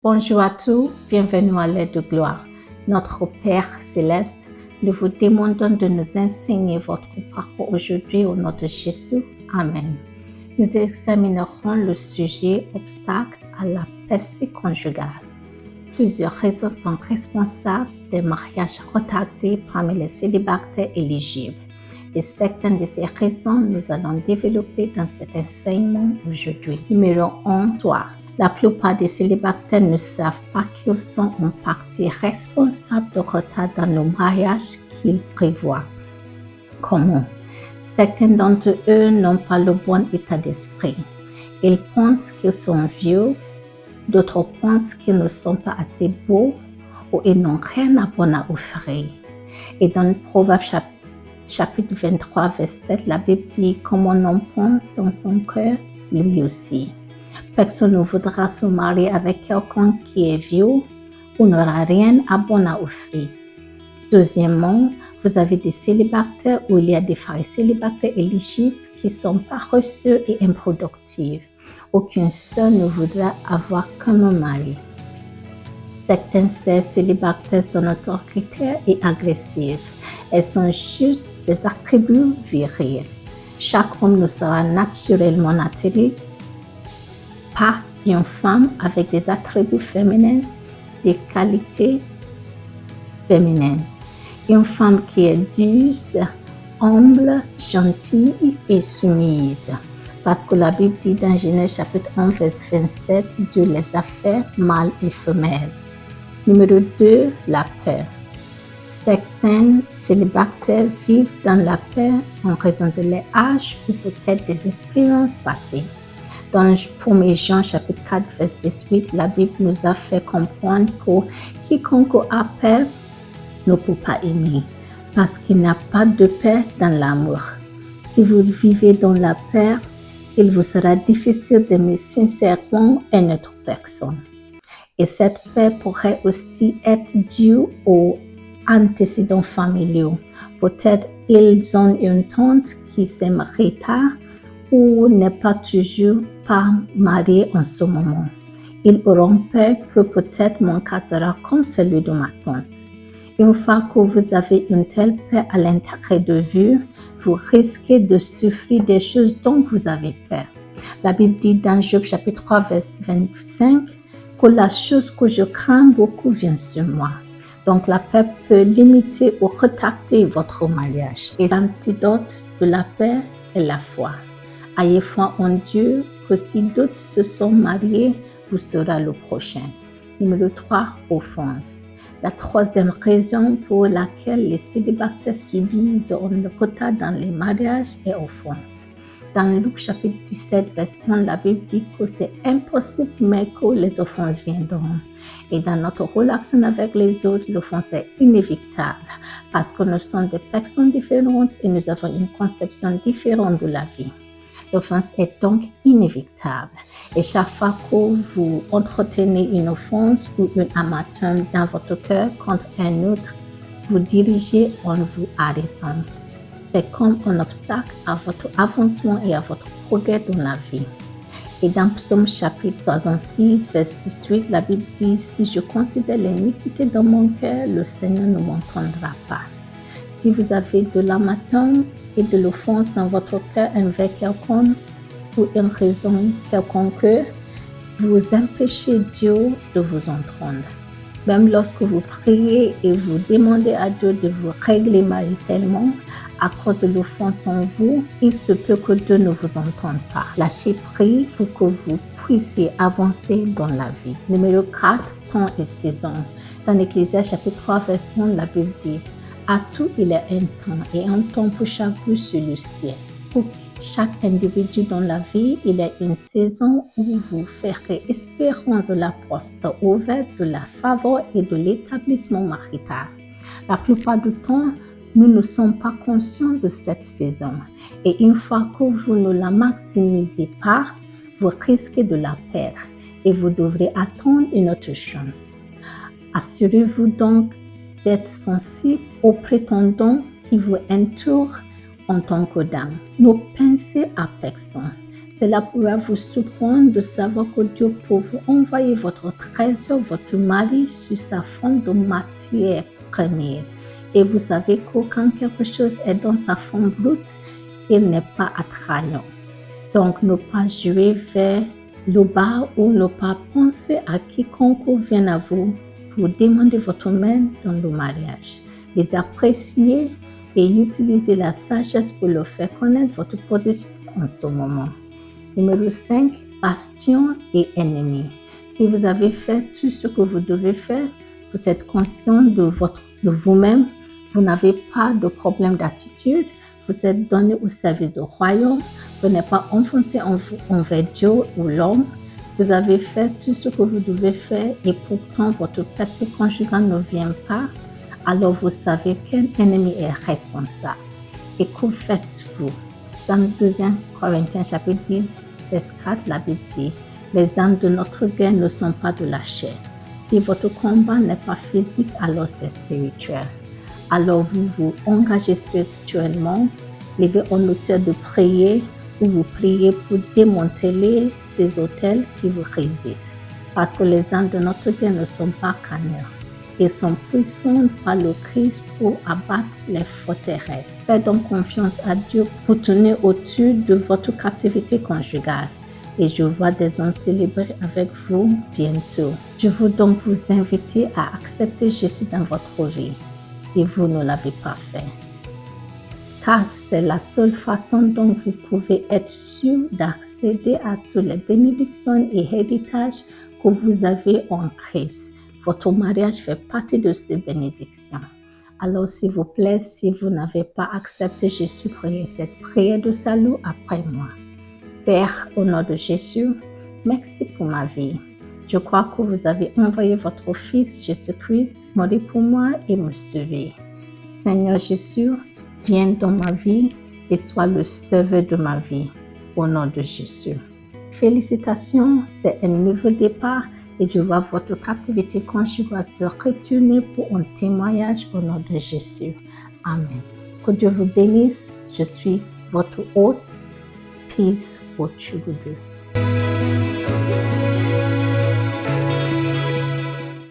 Bonjour à tous, bienvenue à l'heure de gloire. Notre Père céleste, nous vous demandons de nous enseigner votre parcours aujourd'hui au nom de Jésus. Amen. Nous examinerons le sujet obstacle à la paix conjugale. Plusieurs raisons sont responsables des mariages retardés parmi les célibataires éligibles. Et certaines de ces raisons, nous allons développer dans cet enseignement aujourd'hui. Numéro 1, soit la plupart des célibataires ne savent pas qu'ils sont en partie responsables de retard dans le mariage qu'ils prévoient. Comment? Certains d'entre eux n'ont pas le bon état d'esprit. Ils pensent qu'ils sont vieux, d'autres pensent qu'ils ne sont pas assez beaux ou ils n'ont rien à bon à offrir. Et dans le Proverbe chapitre 23, verset 7, la Bible dit « Comme un homme pense dans son cœur, lui aussi ». Personne ne voudra se marier avec quelqu'un qui est vieux ou n'aura rien à bon à offrir. Deuxièmement, vous avez des célibataires ou il y a des femmes célibataires éligibles qui sont paresseux et improductives. Aucune sœur ne voudra avoir qu'un mari. Certaines sœurs célibataires sont autoritaires et agressives. Elles sont juste des attributs virils. Chaque homme ne sera naturellement attiré par une femme avec des attributs féminins, des qualités féminines. Une femme qui est douce, humble, gentille et soumise. Parce que la Bible dit dans Genèse chapitre 1, verset 27, Dieu les a fait mâles et femelles. Numéro 2, la peur. Certains célibataires vivent dans la peur en raison de leur âge ou peut-être des expériences passées. Dans 1 Jean chapitre 4, verset 18, la Bible nous a fait comprendre que quiconque a peur ne peut pas aimer, parce qu'il n'y a pas de paix dans l'amour. Si vous vivez dans la peur, il vous sera difficile d'aimer sincèrement une autre personne. Et cette peur pourrait aussi être due aux antécédents familiaux. Peut-être ils ont une tante qui s'aimerait tard ou n'est pas toujours pas mariée en ce moment. Ils auront peur que peut-être mon cas sera comme celui de ma tante. Une fois que vous avez une telle peur à l'intérieur de vous, vous risquez de souffrir des choses dont vous avez peur. La Bible dit dans Job chapitre 3, verset 25, que la chose que je crains beaucoup vient sur moi. Donc la peur peut limiter ou retarder votre mariage. Et l'antidote de la peur est la foi. Ayez foi en Dieu, que si d'autres se sont mariés, vous serez le prochain. Numéro 3, offense. La troisième raison pour laquelle les célibataires subissent un retard dans les mariages est offense. Dans Luc chapitre 17, verset 1, la Bible dit que c'est impossible mais que les offenses viendront. Et dans notre relation avec les autres, l'offense est inévitable parce que nous sommes des personnes différentes et nous avons une conception différente de la vie. L'offense est donc inévitable. Et chaque fois que vous entretenez une offense ou une amertume dans votre cœur contre un autre, vous dirigez en vous arrêtant. C'est comme un obstacle à votre avancement et à votre progrès dans la vie. Et dans Psaume chapitre 66, verset 18, la Bible dit « Si je considère l'iniquité dans mon cœur, le Seigneur ne m'entendra pas. » Si vous avez de l'amertume et de l'offense dans votre cœur envers quelqu'un pour une raison quelconque, vous empêchez Dieu de vous entendre. Même lorsque vous priez et vous demandez à Dieu de vous régler maritalement, à cause de l'offense en vous, il se peut que Dieu ne vous entende pas. Lâchez prise pour que vous puissiez avancer dans la vie. Numéro 4, temps et saison. Dans Ecclésiaste chapitre 3, verset 1, la Bible dit « À tout il y a un temps et un temps pour chaque jour sur le ciel. Pour chaque individu dans la vie, il y a une saison où vous ferez espérance de la porte ouverte, de la faveur et de l'établissement marital. La plupart du temps, nous ne sommes pas conscients de cette saison. Et une fois que vous ne la maximisez pas, vous risquez de la perdre et vous devrez attendre une autre chance. Assurez-vous donc d'être sensible aux prétendants qui vous entourent en tant que dame. Ne pensez à personne. Cela pourra vous surprendre de savoir que Dieu peut vous envoyer votre trésor, votre mari, sous sa forme de matière première. Et vous savez que quand quelque chose est dans sa forme brute, il n'est pas attrayant. Donc, ne pas jouer vers le bas ou ne pas penser à quiconque vient à vous pour demander votre main dans le mariage. Les apprécier et utiliser la sagesse pour leur faire connaître votre position en ce moment. Numéro 5, bastion et ennemi. Si vous avez fait tout ce que vous devez faire, vous êtes conscient de vous-même, vous n'avez pas de problème d'attitude, vous êtes donné au service du royaume, vous n'êtes pas enfoncé envers Dieu ou l'homme, vous avez fait tout ce que vous devez faire et pourtant votre paix conjugale ne vient pas, alors vous savez quel ennemi est responsable. Et que faites-vous? Dans 2 Corinthiens chapitre 10, verset 4, la Bible dit, les armes de notre guerre ne sont pas de la chair. Si votre combat n'est pas physique, alors c'est spirituel. Alors vous vous engagez spirituellement, levez en hauteur de prier, ou vous priez pour démanteler ces autels qui vous résistent. Parce que les armes de notre guerre ne sont pas carnales. Ils sont puissants par le Christ pour abattre les forteresses. Faites donc confiance à Dieu pour tenir au-dessus de votre captivité conjugale. Et je vois des hommes célébrer avec vous bientôt. Je veux donc vous inviter à accepter Jésus dans votre vie, si vous ne l'avez pas fait. Car c'est la seule façon dont vous pouvez être sûr d'accéder à toutes les bénédictions et héritages que vous avez en Christ. Votre mariage fait partie de ces bénédictions. Alors, s'il vous plaît, si vous n'avez pas accepté Jésus, priez cette prière de salut après moi. Père, au nom de Jésus, merci pour ma vie. Je crois que vous avez envoyé votre Fils Jésus-Christ mourir pour moi et me sauver. Seigneur Jésus, viens dans ma vie et sois le sauveur de ma vie. Au nom de Jésus. Félicitations, c'est un nouveau départ. Et je vois votre captivité conjugale se retourner pour un témoignage au nom de Jésus. Amen. Que Dieu vous bénisse. Je suis votre hôte. Peace au-dessus de vous.